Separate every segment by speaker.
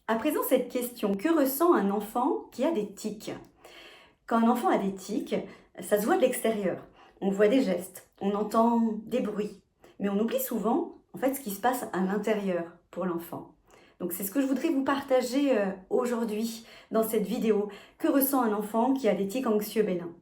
Speaker 1: À présent, cette question, que ressent un enfant qui a des tics? Quand un enfant a des tics, ça se voit de l'extérieur. On voit des gestes, on entend des bruits, mais on oublie souvent en fait ce qui se passe à l'intérieur pour l'enfant. Donc c'est ce que je voudrais vous partager aujourd'hui dans cette vidéo. Que ressent un enfant qui a des tics anxieux bénins?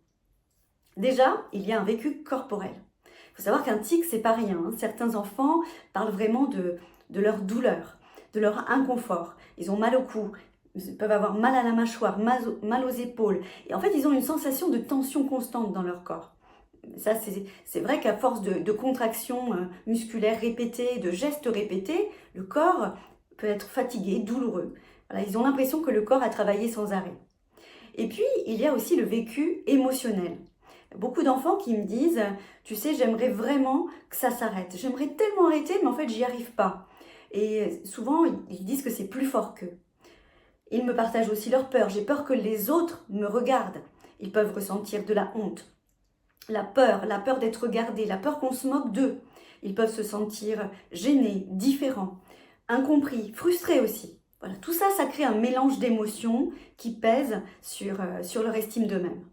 Speaker 1: Déjà, il y a un vécu corporel. Il faut savoir qu'un tic, c'est pas rien, hein. Certains enfants parlent vraiment de leur douleur, de leur inconfort. Ils ont mal au cou, ils peuvent avoir mal à la mâchoire, mal aux épaules. Et en fait, ils ont une sensation de tension constante dans leur corps. Ça, c'est vrai qu'à force de contractions musculaires répétées, de gestes répétés, le corps peut être fatigué, douloureux. Voilà, ils ont l'impression que le corps a travaillé sans arrêt. Et puis, il y a aussi le vécu émotionnel. Beaucoup d'enfants qui me disent, tu sais, j'aimerais vraiment que ça s'arrête. J'aimerais tellement arrêter, mais en fait, j'y arrive pas. Et souvent, ils disent que c'est plus fort qu'eux. Ils me partagent aussi leur peur. J'ai peur que les autres me regardent. Ils peuvent ressentir de la honte, la peur d'être regardés, la peur qu'on se moque d'eux. Ils peuvent se sentir gênés, différents, incompris, frustrés aussi. Voilà, tout ça, ça crée un mélange d'émotions qui pèse sur leur estime d'eux-mêmes.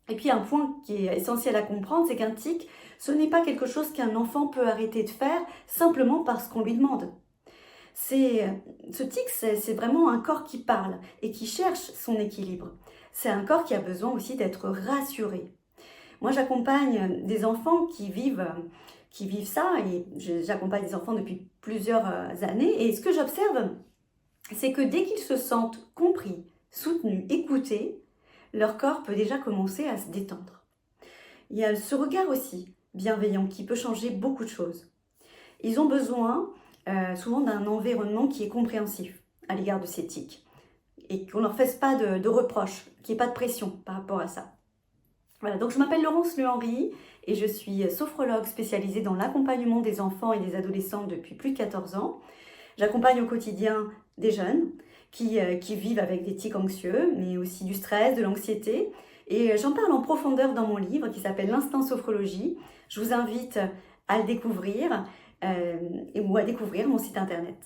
Speaker 1: Et puis un point qui est essentiel à comprendre, c'est qu'un tic, ce n'est pas quelque chose qu'un enfant peut arrêter de faire simplement parce qu'on lui demande. Ce tic, c'est vraiment un corps qui parle et qui cherche son équilibre. C'est un corps qui a besoin aussi d'être rassuré. Moi, j'accompagne des enfants qui vivent ça, et j'accompagne des enfants depuis plusieurs années. Et ce que j'observe, c'est que dès qu'ils se sentent compris, soutenus, écoutés, leur corps peut déjà commencer à se détendre. Il y a ce regard aussi bienveillant qui peut changer beaucoup de choses. Ils ont besoin souvent d'un environnement qui est compréhensif à l'égard de ces tics et qu'on ne leur fasse pas de reproches, qu'il n'y ait pas de pression par rapport à ça. Voilà, donc je m'appelle Laurence Le-Henry et je suis sophrologue spécialisée dans l'accompagnement des enfants et des adolescents depuis plus de 14 ans. J'accompagne au quotidien des jeunes qui vivent avec des tics anxieux, mais aussi du stress, de l'anxiété. Et j'en parle en profondeur dans mon livre qui s'appelle L'Instinct Sophrologie. Je vous invite à le découvrir ou à découvrir mon site internet.